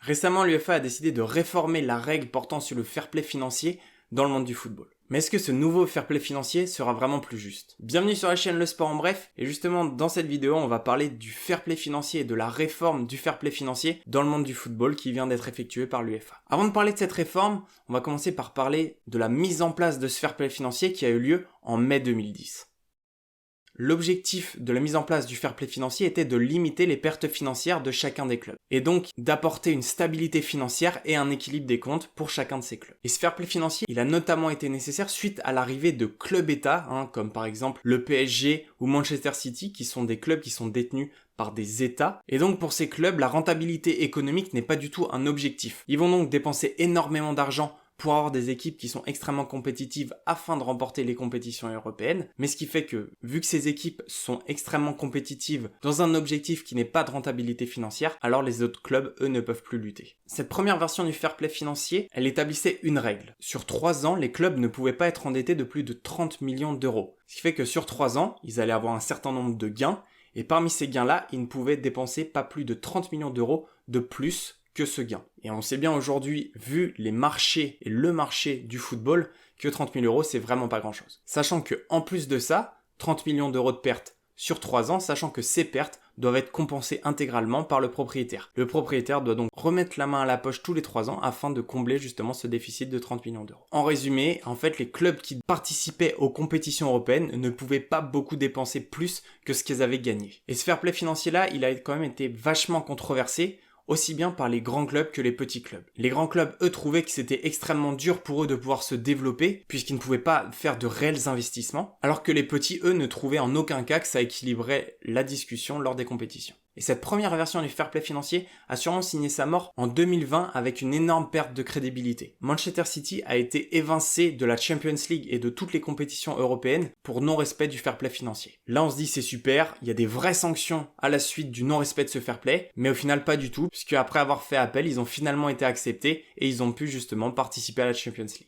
Récemment, l'UEFA a décidé de réformer la règle portant sur le fair play financier dans le monde du football. Mais est-ce que ce nouveau fair play financier sera vraiment plus juste? Bienvenue sur la chaîne Le Sport en Bref, et justement dans cette vidéo on va parler du fair play financier et de la réforme du fair play financier dans le monde du football qui vient d'être effectuée par l'UEFA. Avant de parler de cette réforme, on va commencer par parler de la mise en place de ce fair play financier qui a eu lieu en mai 2010. L'objectif de la mise en place du fair play financier était de limiter les pertes financières de chacun des clubs, et donc d'apporter une stabilité financière et un équilibre des comptes pour chacun de ces clubs. Et ce fair play financier, il a notamment été nécessaire suite à l'arrivée de clubs-États, comme par exemple le PSG ou Manchester City, qui sont des clubs qui sont détenus par des États. Et donc pour ces clubs, la rentabilité économique n'est pas du tout un objectif. Ils vont donc dépenser énormément d'argent pour avoir des équipes qui sont extrêmement compétitives afin de remporter les compétitions européennes. Mais ce qui fait que, vu que ces équipes sont extrêmement compétitives dans un objectif qui n'est pas de rentabilité financière, alors les autres clubs, eux, ne peuvent plus lutter. Cette première version du fair play financier, elle établissait une règle. Sur 3 ans, les clubs ne pouvaient pas être endettés de plus de 30 millions d'euros. Ce qui fait que sur 3 ans, ils allaient avoir un certain nombre de gains, et parmi ces gains-là, ils ne pouvaient dépenser pas plus de 30 millions d'euros de plus que ce gain. Et on sait bien aujourd'hui, vu les marchés et le marché du football, que 30 000 euros, c'est vraiment pas grand chose. Sachant que, en plus de ça, 30 millions d'euros de pertes sur 3 ans, sachant que ces pertes doivent être compensées intégralement par le propriétaire. Le propriétaire doit donc remettre la main à la poche tous les 3 ans afin de combler justement ce déficit de 30 millions d'euros. En résumé, en fait, les clubs qui participaient aux compétitions européennes ne pouvaient pas beaucoup dépenser plus que ce qu'ils avaient gagné. Et ce fair play financier-là, il a quand même été vachement controversé, aussi bien par les grands clubs que les petits clubs. Les grands clubs, eux, trouvaient que c'était extrêmement dur pour eux de pouvoir se développer, puisqu'ils ne pouvaient pas faire de réels investissements, alors que les petits, eux, ne trouvaient en aucun cas que ça équilibrait la discussion lors des compétitions. Et cette première version du fair play financier a sûrement signé sa mort en 2020 avec une énorme perte de crédibilité. Manchester City a été évincé de la Champions League et de toutes les compétitions européennes pour non-respect du fair play financier. Là, on se dit c'est super, il y a des vraies sanctions à la suite du non-respect de ce fair play, mais au final pas du tout, puisque après avoir fait appel, ils ont finalement été acceptés et ils ont pu justement participer à la Champions League.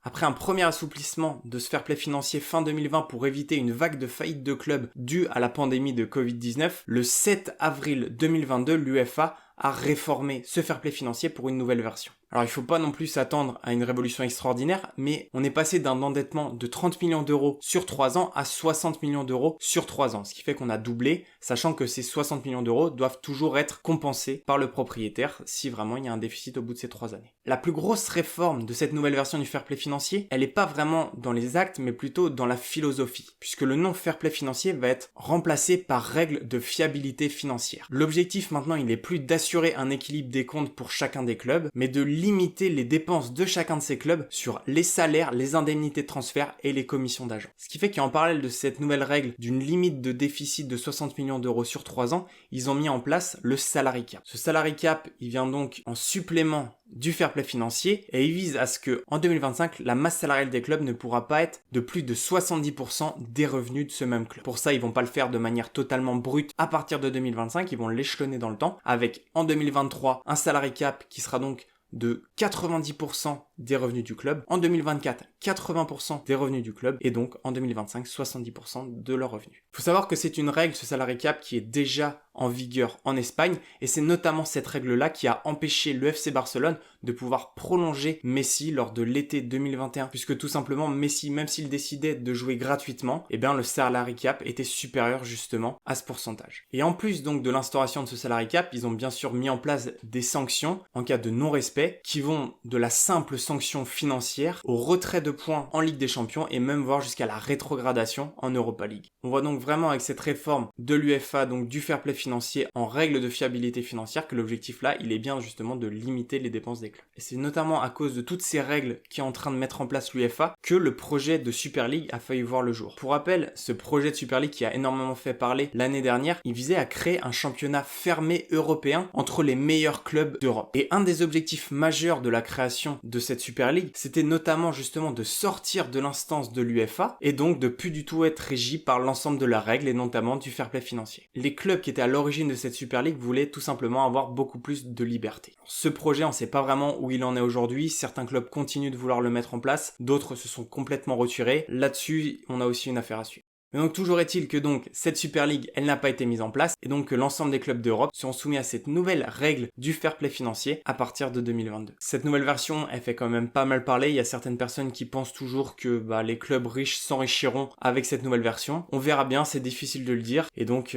Après un premier assouplissement de ce fair play financier fin 2020 pour éviter une vague de faillites de clubs due à la pandémie de Covid-19, le 7 avril 2022, l'UEFA a réformé ce fair play financier pour une nouvelle version. Alors il faut pas non plus s'attendre à une révolution extraordinaire, mais on est passé d'un endettement de 30 millions d'euros sur 3 ans à 60 millions d'euros sur 3 ans, ce qui fait qu'on a doublé, sachant que ces 60 millions d'euros doivent toujours être compensés par le propriétaire si vraiment il y a un déficit au bout de ces 3 années. La plus grosse réforme de cette nouvelle version du fair play financier, elle est pas vraiment dans les actes, mais plutôt dans la philosophie, puisque le nom fair play financier va être remplacé par règle de fiabilité financière. L'objectif maintenant, il est plus d'assurer un équilibre des comptes pour chacun des clubs, mais de limiter les dépenses de chacun de ces clubs sur les salaires, les indemnités de transfert et les commissions d'agents. Ce qui fait qu'en parallèle de cette nouvelle règle d'une limite de déficit de 60 millions d'euros sur 3 ans, ils ont mis en place le salary cap. Ce salary cap, il vient donc en supplément du fair play financier et il vise à ce que en 2025, la masse salariale des clubs ne pourra pas être de plus de 70% des revenus de ce même club. Pour ça, ils vont pas le faire de manière totalement brute à partir de 2025, ils vont l'échelonner dans le temps avec en 2023 un salary cap qui sera donc de 90% des revenus du club, en 2024 80% des revenus du club et donc en 2025 70% de leurs revenus. Il faut savoir que c'est une règle, ce salary cap, qui est déjà en vigueur en Espagne et c'est notamment cette règle-là qui a empêché le FC Barcelone de pouvoir prolonger Messi lors de l'été 2021 puisque tout simplement Messi, même s'il décidait de jouer gratuitement, eh bien le salary cap était supérieur justement à ce pourcentage. Et en plus donc de l'instauration de ce salary cap, ils ont bien sûr mis en place des sanctions en cas de non-respect qui vont de la simple sanction financière au retrait de points en Ligue des Champions et même voire jusqu'à la rétrogradation en Europa League. On voit donc vraiment avec cette réforme de l'UEFA, donc du fair play financier en règle de fiabilité financière, que l'objectif là, il est bien justement de limiter les dépenses des clubs. Et c'est notamment à cause de toutes ces règles qui est en train de mettre en place l'UEFA que le projet de Super League a failli voir le jour. Pour rappel, ce projet de Super League qui a énormément fait parler l'année dernière, il visait à créer un championnat fermé européen entre les meilleurs clubs d'Europe. Et un des objectifs majeurs de la création de cette Super League, c'était notamment justement de sortir de l'instance de l'UEFA et donc de plus du tout être régi par l'ensemble de la règle et notamment du fair play financier. Les clubs qui étaient à l'origine de cette Super League voulaient tout simplement avoir beaucoup plus de liberté. Ce projet, on ne sait pas vraiment où il en est aujourd'hui. Certains clubs continuent de vouloir le mettre en place, d'autres se sont complètement retirés. Là-dessus, on a aussi une affaire à suivre. Mais donc toujours est-il que donc cette Super League, elle n'a pas été mise en place et donc que l'ensemble des clubs d'Europe seront soumis à cette nouvelle règle du fair play financier à partir de 2022. Cette nouvelle version, elle fait quand même pas mal parler. Il y a certaines personnes qui pensent toujours que les clubs riches s'enrichiront avec cette nouvelle version. On verra bien, c'est difficile de le dire et donc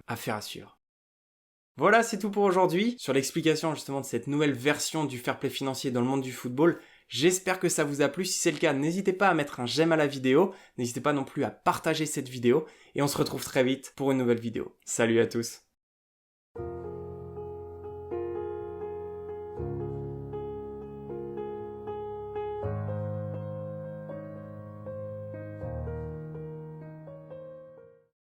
affaire à suivre. Voilà, c'est tout pour aujourd'hui sur l'explication justement de cette nouvelle version du fair play financier dans le monde du football. J'espère que ça vous a plu. Si c'est le cas, n'hésitez pas à mettre un j'aime à la vidéo. N'hésitez pas non plus à partager cette vidéo. Et on se retrouve très vite pour une nouvelle vidéo. Salut à tous!